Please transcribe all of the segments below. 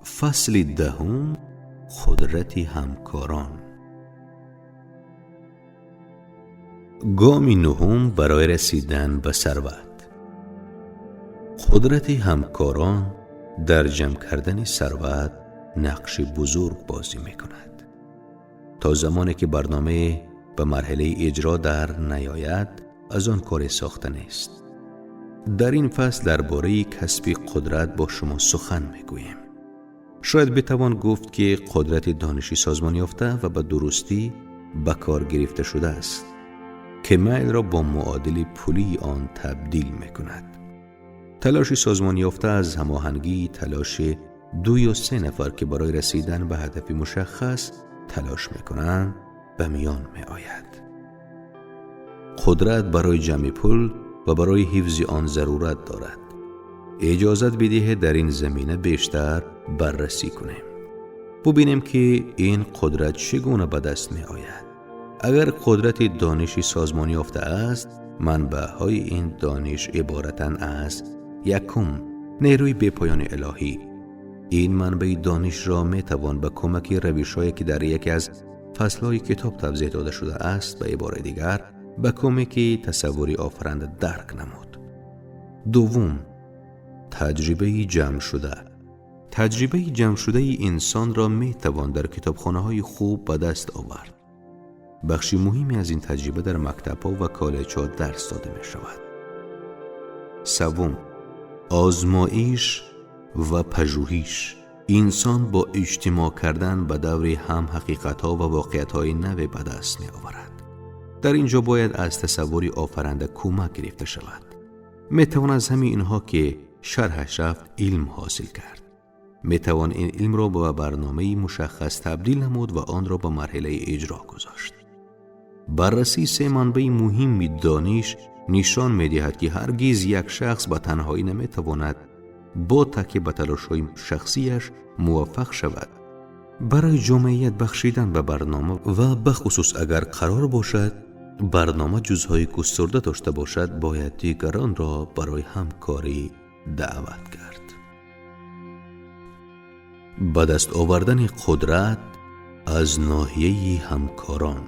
فصل دهم، قدرت همکاران. گام نهم برای رسیدن به ثروت. قدرت همکاران در جمع کردن ثروت نقش بزرگ بازی می کند. تا زمانی که برنامه به مرحله اجرا در نیاید، از آن کار ساخته نیست. در این فصل درباره کسب قدرت با شما سخن می گویم. شاید بتوان گفت که قدرت دانشی سازمان یافته و به درستی به کار گرفته شده است که میل را با معادل پولی آن تبدیل می کند. تلاش سازمان یافته از هماهنگی تلاش 2 یا 3 نفر که برای رسیدن به هدف مشخص تلاش می کنند به میان می آید. قدرت برای جمع پول و برای حفظ آن ضرورت دارد. اجازت بدهید در این زمینه بیشتر بررسی کنیم. ببینیم که این قدرت چگونه به دست می آید. اگر قدرت دانشی سازمان یافته است، منبع‌های این دانش عبارتند از: 1. نیروی بی‌پایان الهی. این منبع دانش را می توان به کمک روش‌هایی که در یکی از فصل‌های کتاب توضیح داده شده است به عبارت دیگر به کمک تصوری آفرینده درک نمود. 2. تجربه جمع شده. تجربه جمع شده انسان را می توان در کتابخانه‌های خوب به دست آورد. بخشی مهمی از این تجربه در مکتب‌ها و کالج‌ها درس داده می شود. 3. آزمایش و پژوهش. انسان با اجتماع کردن به دور هم حقیقت‌ها و واقعیت‌های نو به دست می آورد. در اینجا باید از تصوری آفرینده کمک گرفته شود. می توان از همین اینها که شرحش رفت علم حاصل کرد. می توان این علم را به برنامه مشخص تبدیل نمود و آن را به مرحله اجرا گذاشت. بررسی 3 منبع مهم دانش نشان می دهد که هرگز یک شخص به تنهایی نمی تواند با تکیه به تلاش‌های شخصیش موفق شود. برای جامعیت بخشیدن به برنامه و به خصوص اگر قرار باشد برنامه جزهای گسترده داشته باشد، باید دیگران را برای همکاری دعوت کرد. به دست آوردن قدرت از ناحیه همکاران.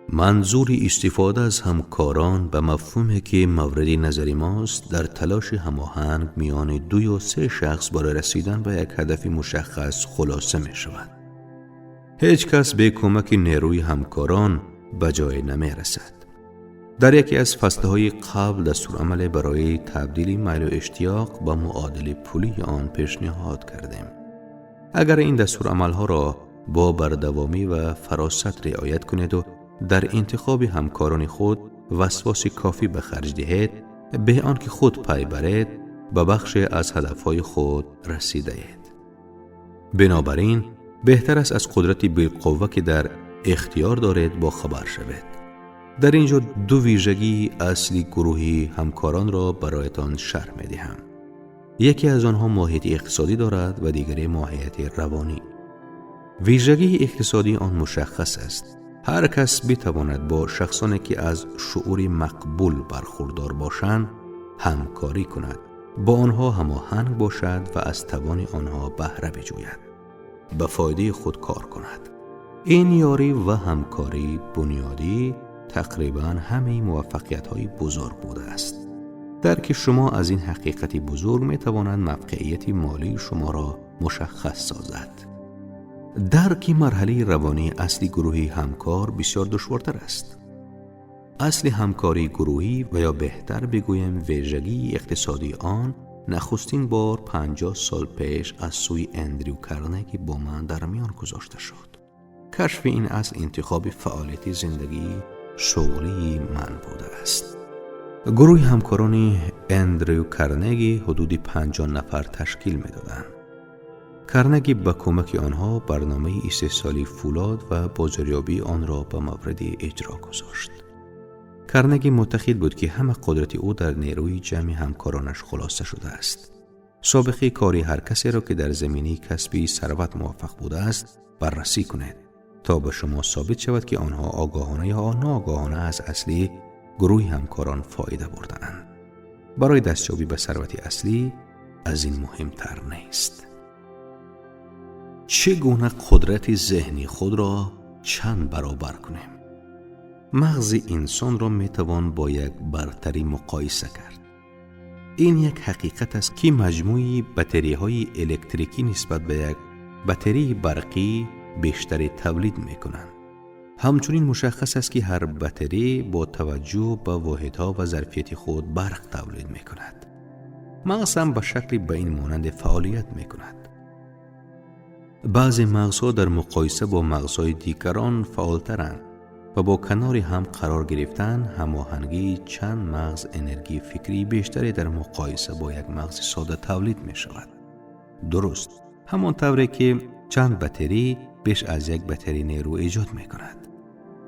منظور استفاده از همکاران به مفهومی که مورد نظر ماست در تلاش هماهنگ میان 2 یا 3 شخص برای رسیدن به یک هدف مشخص خلاصه می شود. هیچ کس به کمک نیروی همکاران به جای نمی رسد. در یکی از فصلهای قبل دستورالعمل برای تبدیل میل و اشتیاق به معادل پولی آن پیشنهاد کردیم. اگر این دستورالعمل‌ها را با بردوامی و فراست رعایت کنید و در انتخاب همکاران خود وسواس کافی به خرج دهید، به آنکه خود پی برید به بخش از هدفهای خود رسیدید. بنابراین بهتر است از قدرت بالقوه که در اختیار دارید با خبر شوید. در اینجا 2 ویژگی اصلی گروهی همکاران را برایتان شرح می دهم. یکی از آنها ماهیت اقتصادی دارد و دیگری ماهیت روانی. ویژگی اقتصادی آن مشخص است. هر کس بتواند با شخصانی که از شعور مقبول برخوردار باشند همکاری کند، با آنها هماهنگ باشد و از توان آنها بهره بجوید، به فایده خود کار کند. این یاری و همکاری بنیادی تقریباً همه موفقیت‌های بزرگ بوده است. درک شما از این حقیقت بزرگ می‌تواند موقعیت مالی شما را مشخص سازد. درک مرحله روانی اصلی گروهی همکار بسیار دشوارتر است. اصل همکاری گروهی و یا بهتر بگویم ویژگی اقتصادی آن نخستین بار 50 سال پیش از سوی اندریو کارنگی با من در میان گذاشته شد. کشف این اصل انتخاب فعالیت زندگی شغلی من بوده است. گروه همکاران اندریو کارنگی حدود 50 نفر تشکیل می دادند. کارنگی با کمک آنها برنامه استحصالی فولاد و بازاریابی آن را به مورد اجرا گذاشت. کارنگی معتقد بود که همه قدرت او در نیروی جمع همکارانش خلاصه شده است. سابقه کاری هر کسی را که در زمینه کسبی ثروت موفق بوده است بررسی کنید تا به شما ثابت شود که آنها آگاهانه یا ناآگاهانه از اصلی گروه همکاران فایده بردند. برای دستیابی به ثروت اصلی از این مهمتر نیست. چگونه قدرت ذهنی خود را چند برابر کنیم؟ مغز انسان را میتوان با یک برتری مقایسه کرد. این یک حقیقت است که مجموعی بطری های الکتریکی نسبت به یک بطری برقی بیشتری تولید میکنند. همچنین مشخص است که هر بطری با توجه به واحدها و ظرفیت خود برق تولید میکند. مغز هم به شکلی به این مانند فعالیت میکند. بعضی مغزها در مقایسه با مغزهای دیگران فعالترند و با کنار هم قرار گرفتن هماهنگی چند مغز انرژی فکری بیشتری در مقایسه با یک مغز ساده تولید می شود. درست همان طوری که چند بطری بیش از یک بطری نیرو ایجاد می کند.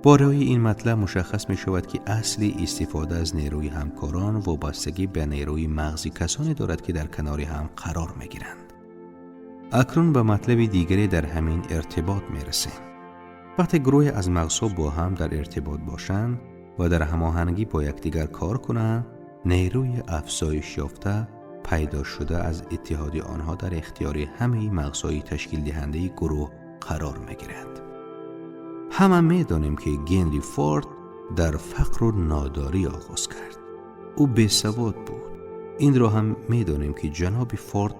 با رأی این مطلب مشخص می شود که اصل استفاده از نیروی همکاران وابستگی به نیروی مغزی کسانی دارد که در کنار هم قرار می گیرند. اکنون به مطلب دیگری در همین ارتباط می رسیم. وقتی گروه از مغزها با هم در ارتباط باشند و در هماهنگی با یکدیگر کار کنند، نیروی افزایش یافته پیدا شده از اتحاد آنها در اختیار همه مغزهای تشکیل دهنده گروه قرار می‌گیرد. همه می‌دانیم که هنری فورد در فقر و ناداری آغاز کرد. او بی‌سواد بود. این را هم می‌دانیم که جناب فورد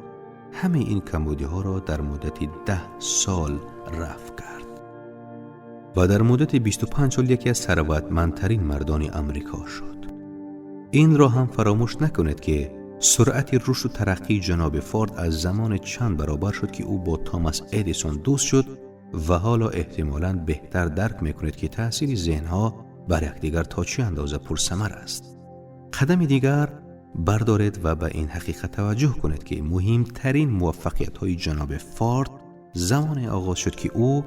همه این کمبودی‌ها را در مدت 10 سال رفع کرد. و در مدت 25 سال یکی از ثروتمندترین مردان امریکا شد. این را هم فراموش نکنید که سرعت رشد و ترقی جناب فورد از زمان چند برابر شد که او با توماس ادیسون دوست شد و حالا احتمالاً بهتر درک میکنید که تأثیر ذهنها بر یکدیگر تا چه اندازه پرثمر است. قدم دیگر بردارید و به این حقیقت توجه کنید که مهمترین موفقیت‌های جناب فورد زمان آغاز شد که او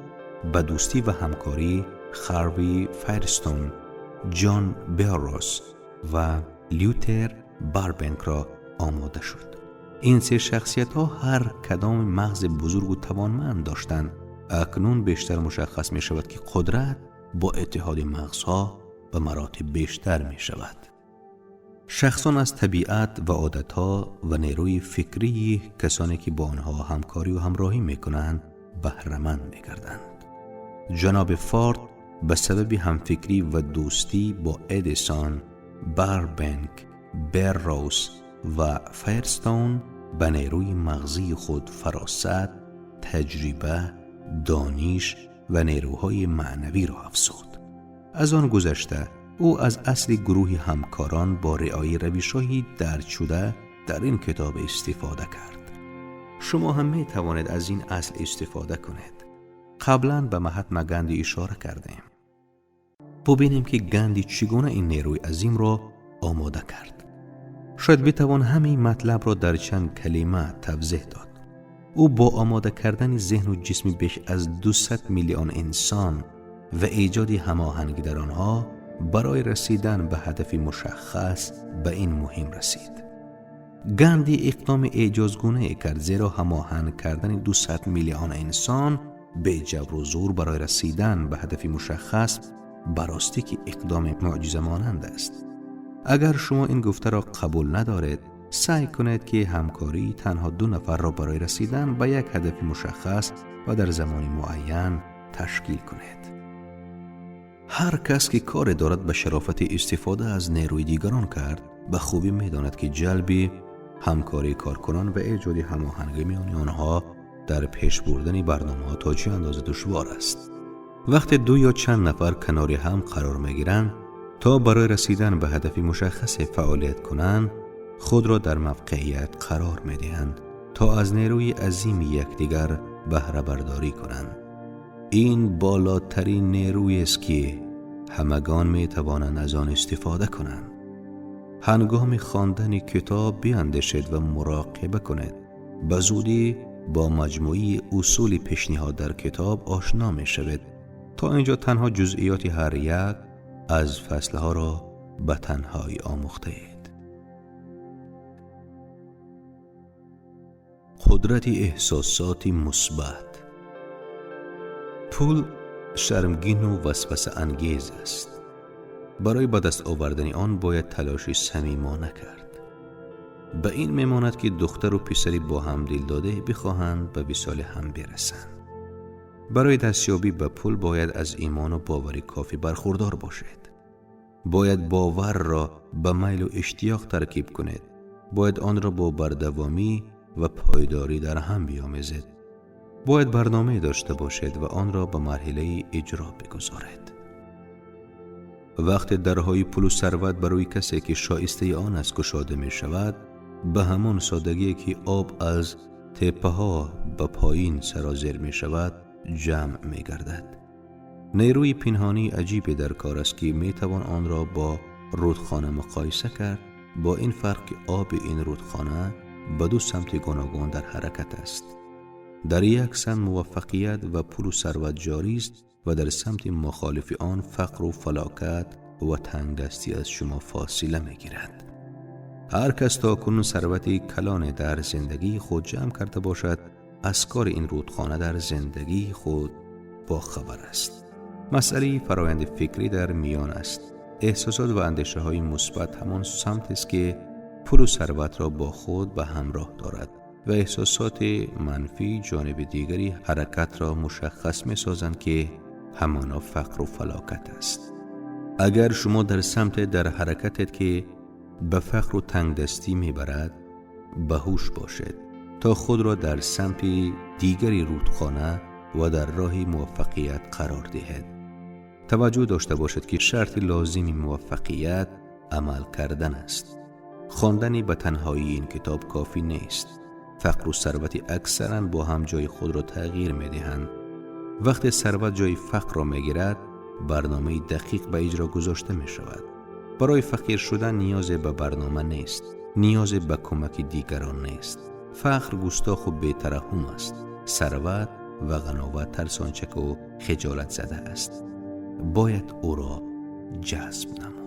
به دوستی و همکاری هاروی فایرستون، جان بیروس و لوتر باربنک را آماده شد. این سه شخصیت ها هر کدام مغز بزرگ و توانمند داشتند. اکنون بیشتر مشخص می شود که قدرت با اتحاد مغزها به مراتب بیشتر می شود. شخصان از طبیعت و عادتها و نیروی فکری کسانی که با آنها همکاری و همراهی می کنند بهره‌مند می گردند. جناب فورد به سبب همفکری و دوستی با ادیسون، باربنک، بیروس و فایرستون به نیروی مغزی خود فراست، تجربه، دانش و نیروهای معنوی را افزود. از آن گذشته او از اصل گروه همکاران با رعایت روش‌های درج شده در این کتاب استفاده کرد. شما هم می توانید از این اصل استفاده کنید. قبلا به مهاتما گاندی اشاره کردیم. ببینیم که گاندی چگونه این نیروی عظیم را آماده کرد. شاید بتوان همین مطلب را در چند کلمه توضیح داد. او با آماده کردن ذهن و جسم بیش از 200 میلیون انسان و ایجاد هماهنگی در آنها برای رسیدن به هدف مشخص به این مهم رسید. گاندی اقدام اعجازگونه کرد، زیرا هماهنگ کردن 200 میلیون انسان به جبر و زور برای رسیدن به هدف مشخص براستی که اقدام معجزه مانند است. اگر شما این گفته را قبول ندارید، سعی کنید که همکاری تنها 2 نفر را برای رسیدن به یک هدف مشخص و در زمان معین تشکیل کنید. هر کس که کار دارد به شرافت استفاده از نیروی دیگران کرد، به خوبی می‌داند که جلب همکاری کارکنان و ایجاد هماهنگی میان آنها در پیش بردن برنامه‌ها تا چه اندازه دشوار است. وقتی 2 یا چند نفر کنار هم قرار می‌گیرند تا برای رسیدن به هدفی مشخص فعالیت کنند، خود را در موقعیت قرار می‌دهند تا از نیروی عظیم یکدیگر بهره برداری کنند. این بالاترین نیرویی است که همگان می‌توانند از آن استفاده کنند. هنگام خواندن کتاب بیاندیشید و مراقبه کنید. به زودی با مجموعه اصول پیشنهاد در کتاب آشنا می‌شوید. تا اینجا تنها جزئیات هر یک از فصلها را به تنهایی آموخته اید. قدرت احساسات مثبت. پول شرمگین و وسوسه انگیز است. برای به دست آوردن آن باید تلاشی صمیمانه کرد. به این میماند که دختر و پسری با هم دل داده بخواهند به وصال هم برسند. برای دستیابی به پول باید از ایمان و باور کافی برخوردار باشید. باید باور را به میل و اشتیاق ترکیب کنید. باید آن را با بردوامی و پایداری در هم بیاموزید. باید برنامه داشته باشید و آن را به مرحله اجرا بگذارید. وقتی درهای پول و ثروت برای کسی که شایسته آن است گشاده می شود، به همان سادگی که آب از تپه ها به پایین سرازیر می شود جمع می گردد. نیروی پنهانی عجیبی در کار است که می توان آن را با رودخانه مقایسه کرد، با این فرق که آب این رودخانه به دو سمت گوناگون در حرکت است. در یک سمت موفقیت و پول و ثروت جاری است و در سمت مخالف آن فقر و فلاکت و تنگدستی از شما فاصله می گیرد. هر کس تاکنون ثروت کلان در زندگی خود جمع کرده باشد، از کار این رودخانه در زندگی خود با خبر است. مسئله فرایند فکری در میان است. احساسات و اندیشه های مثبت همان سمت است که پول و ثروت را با خود به همراه دارد و احساسات منفی جانب دیگری حرکت را مشخص می سازند که همانا فقر و فلاکت است. اگر شما در سمت در حرکتت که به فقر و تنگدستی می برد، باهوش باشید تا خود را در سمت دیگری رودخانه و در راه موفقیت قرار دهید. توجه داشته باشید که شرط لازم موفقیت عمل کردن است. خواندن به تنهایی این کتاب کافی نیست. فقر و ثروت اکثرا با هم جای خود را تغییر می دهند. وقتی ثروت جای فقر را می گیرد، برنامه دقیق به اجرا گذاشته می شود. برای فقیر شدن نیاز به برنامه نیست. نیاز به کمک دیگران نیست. فقر گستاخ و بی‌ترحم است. ثروت و غناوت ترسانچک و خجالت زده است. باید او را جذب نماید.